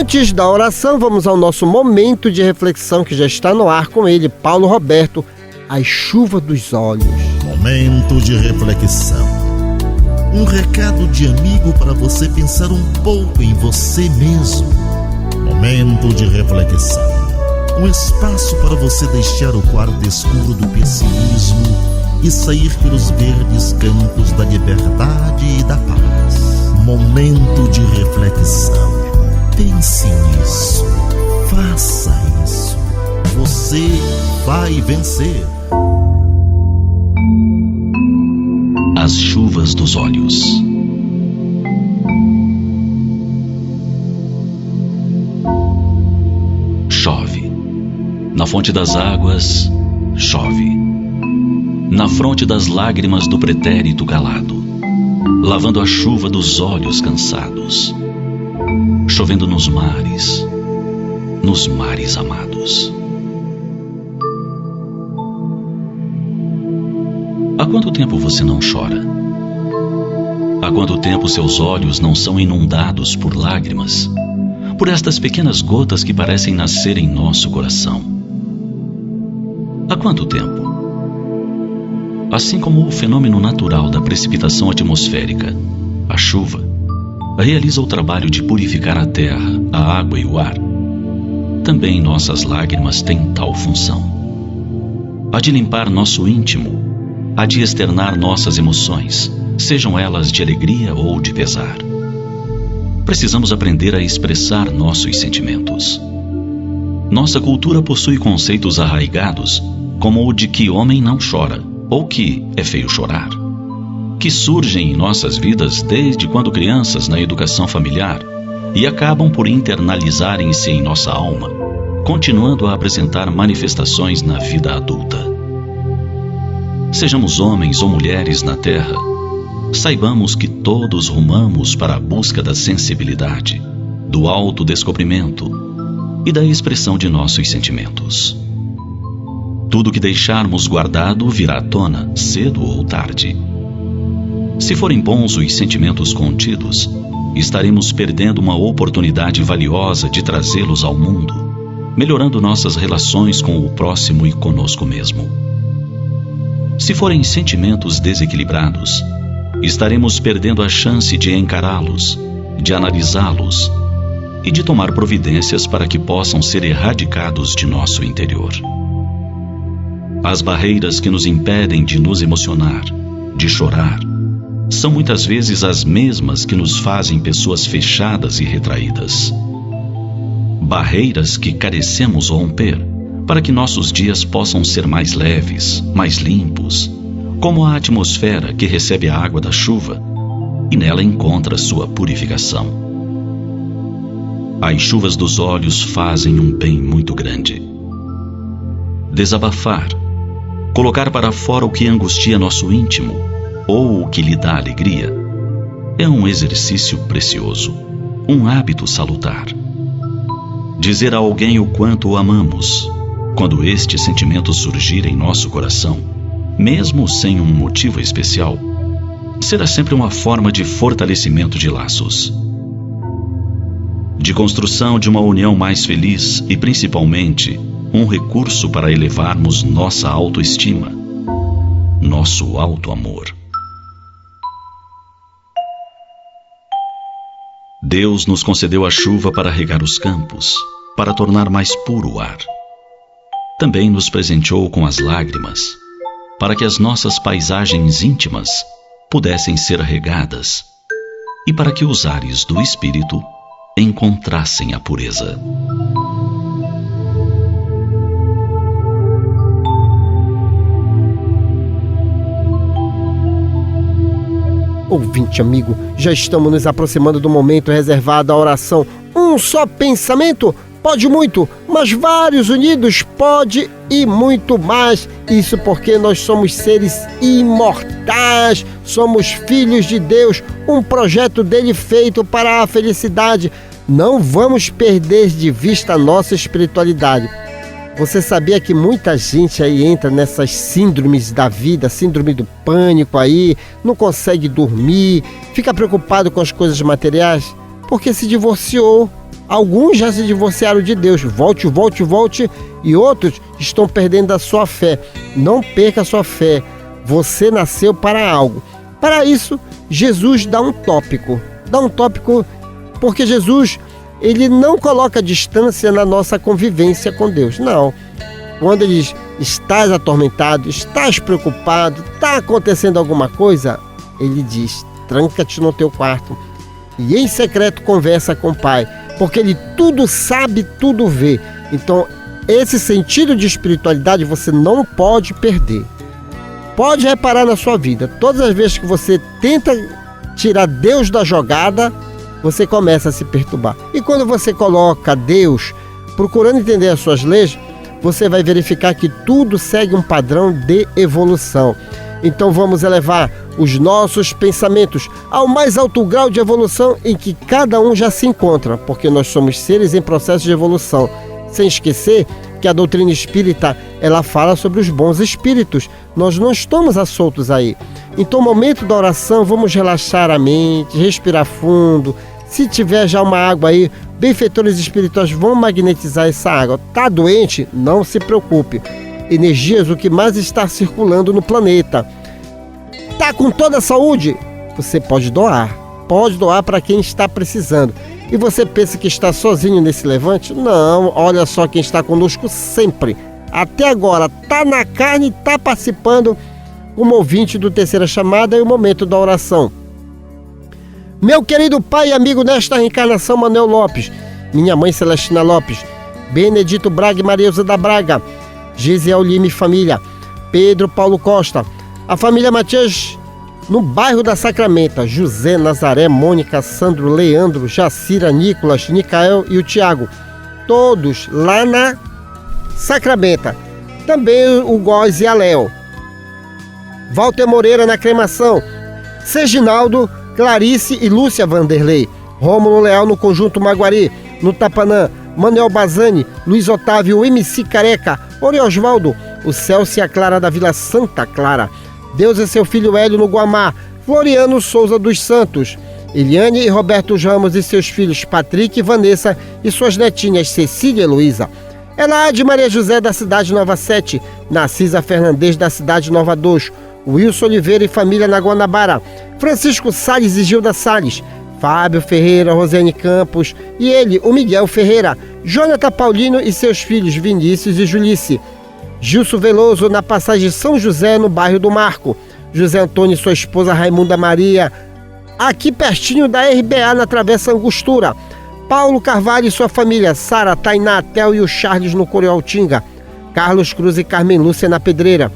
Antes da oração, vamos ao nosso momento de reflexão que já está no ar com ele, Paulo Roberto, As Chuvas dos Olhos. Momento de reflexão. Um recado de amigo para você pensar um pouco em você mesmo. Momento de reflexão. Um espaço para você deixar o quarto escuro do pessimismo e sair pelos verdes campos da liberdade e da paz. Momento de reflexão. Pense nisso. Faça isso. Você vai vencer. As chuvas dos olhos. Chove. Na fonte das águas, chove. Na fronte das lágrimas do pretérito calado, lavando a chuva dos olhos cansados. Chovendo nos mares amados. Há quanto tempo você não chora? Há quanto tempo seus olhos não são inundados por lágrimas? Por estas pequenas gotas que parecem nascer em nosso coração? Há quanto tempo? Assim como o fenômeno natural da precipitação atmosférica, a chuva, realiza o trabalho de purificar a terra, a água e o ar, também nossas lágrimas têm tal função. A de limpar nosso íntimo, a de externar nossas emoções, sejam elas de alegria ou de pesar. Precisamos aprender a expressar nossos sentimentos. Nossa cultura possui conceitos arraigados, como o de que homem não chora, ou que é feio chorar, que surgem em nossas vidas desde quando crianças na educação familiar e acabam por internalizarem-se em nossa alma, continuando a apresentar manifestações na vida adulta. Sejamos homens ou mulheres na Terra, saibamos que todos rumamos para a busca da sensibilidade, do autodescobrimento e da expressão de nossos sentimentos. Tudo que deixarmos guardado virá à tona, cedo ou tarde. Se forem bons os sentimentos contidos, estaremos perdendo uma oportunidade valiosa de trazê-los ao mundo, melhorando nossas relações com o próximo e conosco mesmo. Se forem sentimentos desequilibrados, estaremos perdendo a chance de encará-los, de analisá-los e de tomar providências para que possam ser erradicados de nosso interior. As barreiras que nos impedem de nos emocionar, de chorar, são muitas vezes as mesmas que nos fazem pessoas fechadas e retraídas. Barreiras que carecemos romper para que nossos dias possam ser mais leves, mais limpos, como a atmosfera que recebe a água da chuva e nela encontra sua purificação. As chuvas dos olhos fazem um bem muito grande. Desabafar, colocar para fora o que angustia nosso íntimo ou o que lhe dá alegria, é um exercício precioso, um hábito salutar. Dizer a alguém o quanto o amamos, quando este sentimento surgir em nosso coração, mesmo sem um motivo especial, será sempre uma forma de fortalecimento de laços, de construção de uma união mais feliz e, principalmente, um recurso para elevarmos nossa autoestima, nosso auto-amor. Deus nos concedeu a chuva para regar os campos, para tornar mais puro o ar. Também nos presenteou com as lágrimas, para que as nossas paisagens íntimas pudessem ser regadas e para que os ares do espírito encontrassem a pureza. Ouvinte amigo, já estamos nos aproximando do momento reservado à oração. Um só pensamento pode muito, mas vários unidos pode e muito mais. Isso porque nós somos seres imortais, somos filhos de Deus, um projeto dele feito para a felicidade. Não vamos perder de vista a nossa espiritualidade. Você sabia que muita gente aí entra nessas síndromes da vida, síndrome do pânico aí, não consegue dormir, fica preocupado com as coisas materiais, porque se divorciou, Alguns já se divorciaram de Deus, volte, e outros estão perdendo a sua fé. Não perca a sua fé, você nasceu para algo. Para isso, Jesus dá um tópico, porque Jesus, ele não coloca distância na nossa convivência com Deus, não. Quando ele diz, estás atormentado, estás preocupado, está acontecendo alguma coisa, ele diz, tranca-te no teu quarto e em secreto conversa com o Pai, porque ele tudo sabe, tudo vê. Então, esse sentido de espiritualidade você não pode perder. Pode reparar na sua vida, todas as vezes que você tenta tirar Deus da jogada, você começa a se perturbar. E quando você coloca Deus, procurando entender as suas leis, você vai verificar que tudo segue um padrão de evolução. Então vamos elevar os nossos pensamentos ao mais alto grau de evolução em que cada um já se encontra, porque nós somos seres em processo de evolução. Sem esquecer que a doutrina espírita, ela fala sobre os bons espíritos. Nós não estamos soltos aí. Então, no momento da oração, vamos relaxar a mente, respirar fundo. Se tiver já uma água aí, benfeitores espirituais vão magnetizar essa água. Tá doente? Não se preocupe. Energias, o que mais está circulando no planeta. Tá com toda a saúde? Você pode doar para quem está precisando. E você pensa que está sozinho nesse levante? Não, olha só quem está conosco sempre. Até agora, tá na carne e tá participando como ouvinte do Terceira Chamada e o momento da oração. Meu querido pai e amigo nesta reencarnação, Manuel Lopes, minha mãe Celestina Lopes, Benedito Braga e Mariusa da Braga, Gisiel Lima e família, Pedro Paulo Costa, a família Matias no bairro da Sacramenta, José, Nazaré, Mônica, Sandro, Leandro, Jacira, Nicolas, Nicael e o Tiago, todos lá na Sacramenta. Também o Góis e a Léo. Walter Moreira na Cremação, Serginaldo, Clarice e Lúcia Vanderlei, Rômulo Leal no Conjunto Maguari, no Tapanã, Manuel Bazani, Luiz Otávio, MC Careca, Oriosvaldo, o Celso e a Clara da Vila Santa Clara, Deus é seu filho Hélio no Guamá, Floriano Souza dos Santos, Eliane e Roberto Ramos e seus filhos Patrick e Vanessa e suas netinhas Cecília e Luísa, Elaade Maria José da cidade Nova 7, Narcisa Fernandes da cidade Nova 2, Wilson Oliveira e família na Guanabara, Francisco Salles e Gilda Salles, Fábio Ferreira, Rosane Campos e ele, o Miguel Ferreira, Jonathan Paulino e seus filhos Vinícius e Julice, Gilson Veloso na passagem São José no bairro do Marco, José Antônio e sua esposa Raimunda Maria, aqui pertinho da RBA na Travessa Angostura, Paulo Carvalho e sua família, Sara, Tainá, Tel e o Charles no Corioltinga, Carlos Cruz e Carmen Lúcia na Pedreira,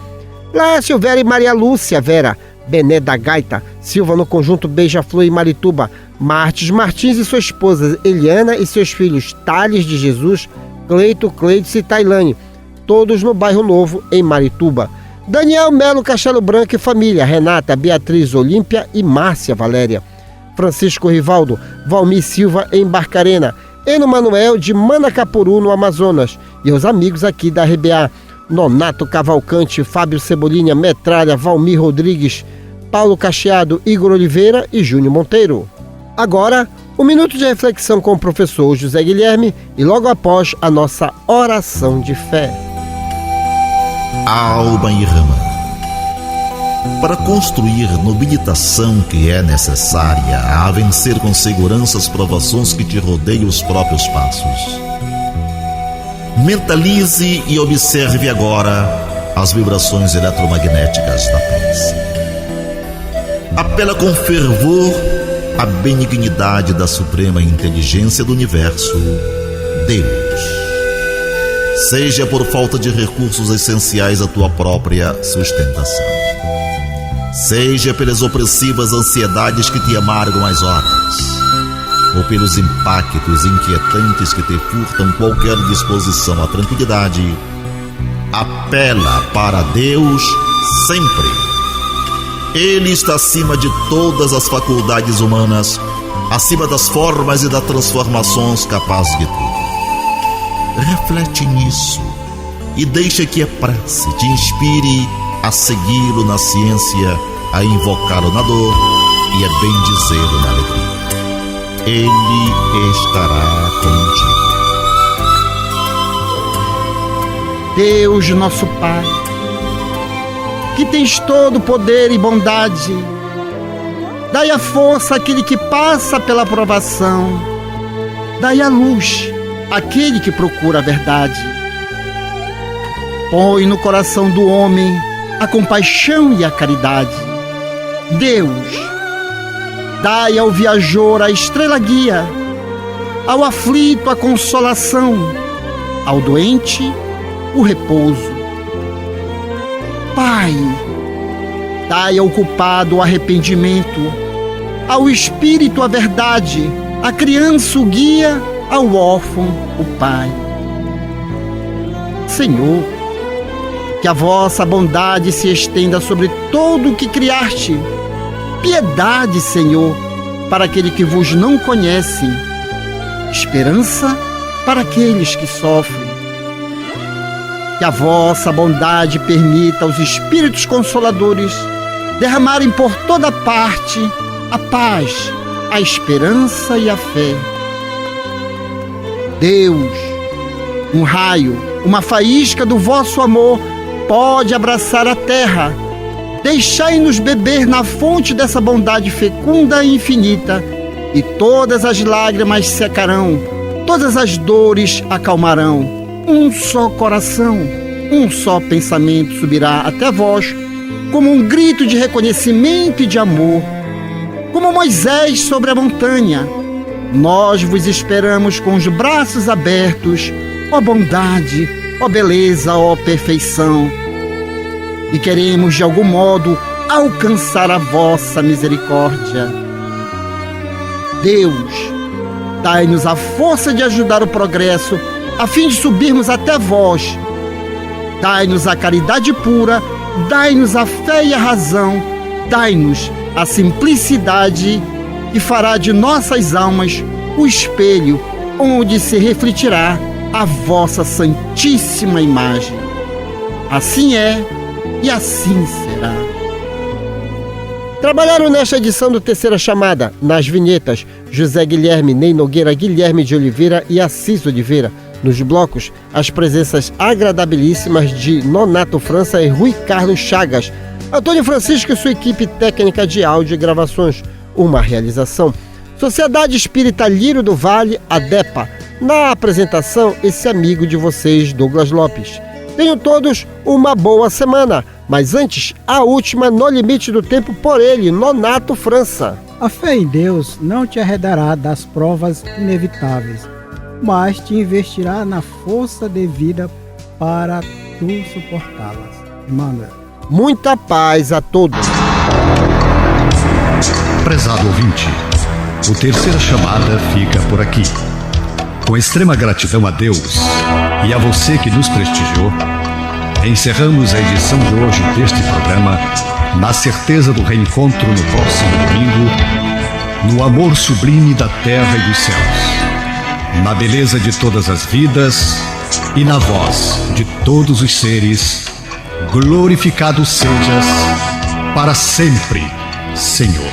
Laércio Vera e Maria Lúcia Vera, Bené da Gaita, Silva no Conjunto Beija-Flor e Marituba, Martins Martins e sua esposa Eliana e seus filhos Thales de Jesus, Cleito, Cleides e Tailane, todos no Bairro Novo, em Marituba. Daniel Melo Castelo Branco e família, Renata, Beatriz Olímpia e Márcia Valéria. Francisco Rivaldo, Valmir Silva em Barcarena, Eno Manuel de Manacapuru, no Amazonas, e os amigos aqui da RBA, Nonato Cavalcante, Fábio Cebolinha, Metralha, Valmir Rodrigues, Paulo Cacheado, Igor Oliveira e Júnior Monteiro. Agora, um minuto de reflexão com o professor José Guilherme e logo após a nossa oração de fé. Alma irmã, para construir nobilitação que é necessária a vencer com segurança as provações que te rodeiam os próprios passos. Mentalize e observe agora as vibrações eletromagnéticas da prece. Apela com fervor à benignidade da suprema inteligência do universo, Deus. Seja por falta de recursos essenciais à tua própria sustentação, seja pelas opressivas ansiedades que te amargam as horas, ou pelos impactos inquietantes que te furtam qualquer disposição à tranquilidade, apela para Deus sempre. Ele está acima de todas as faculdades humanas, acima das formas e das transformações capazes de tudo. Reflete nisso e deixa que a prece te inspire a segui-lo na ciência, a invocá-lo na dor e a bendizê-lo na alegria. Ele estará contigo. Deus, nosso Pai, que tens todo poder e bondade, dai a força àquele que passa pela provação, dai a luz àquele que procura a verdade. Põe no coração do homem a compaixão e a caridade. Deus, dai ao viajor a estrela guia, ao aflito a consolação, ao doente o repouso. Pai, dai ao culpado o arrependimento, ao espírito a verdade, à criança o guia, ao órfão o pai. Senhor, que a vossa bondade se estenda sobre todo o que criaste. Piedade, Senhor, para aquele que vos não conhece. Esperança para aqueles que sofrem. Que a vossa bondade permita aos Espíritos Consoladores derramarem por toda parte a paz, a esperança e a fé. Deus, um raio, uma faísca do vosso amor pode abraçar a terra. Deixai-nos beber na fonte dessa bondade fecunda e infinita, e todas as lágrimas secarão, todas as dores acalmarão. Um só coração, um só pensamento subirá até vós, como um grito de reconhecimento e de amor. Como Moisés sobre a montanha, nós vos esperamos com os braços abertos, ó bondade, ó beleza, ó perfeição. E queremos, de algum modo, alcançar a vossa misericórdia. Deus, dai-nos a força de ajudar o progresso, a fim de subirmos até vós. Dai-nos a caridade pura, dai-nos a fé e a razão, dai-nos a simplicidade, e fará de nossas almas o espelho onde se refletirá a vossa santíssima imagem. Assim é e assim será. Trabalharam nesta edição do Terceira Chamada, nas vinhetas, José Guilherme, Ney Nogueira, Guilherme de Oliveira e Assis Oliveira. Nos blocos, as presenças agradabilíssimas de Nonato França e Rui Carlos Chagas. Antônio Francisco e sua equipe técnica de áudio e gravações. Uma realização Sociedade Espírita Lírio do Vale, ADEPA. Na apresentação, esse amigo de vocês, Douglas Lopes. Tenham todos uma boa semana. Mas antes, a última no limite do tempo por ele, Nonato França. A fé em Deus não te arredará das provas inevitáveis, mas te investirá na força devida para tu suportá-las. Emmanuel. Muita paz a todos. Prezado ouvinte, o Terceira Chamada fica por aqui. Com extrema gratidão a Deus e a você que nos prestigiou, encerramos a edição de hoje deste programa na certeza do reencontro no próximo domingo, no amor sublime da terra e dos céus, na beleza de todas as vidas e na voz de todos os seres. Glorificado sejas para sempre, Senhor.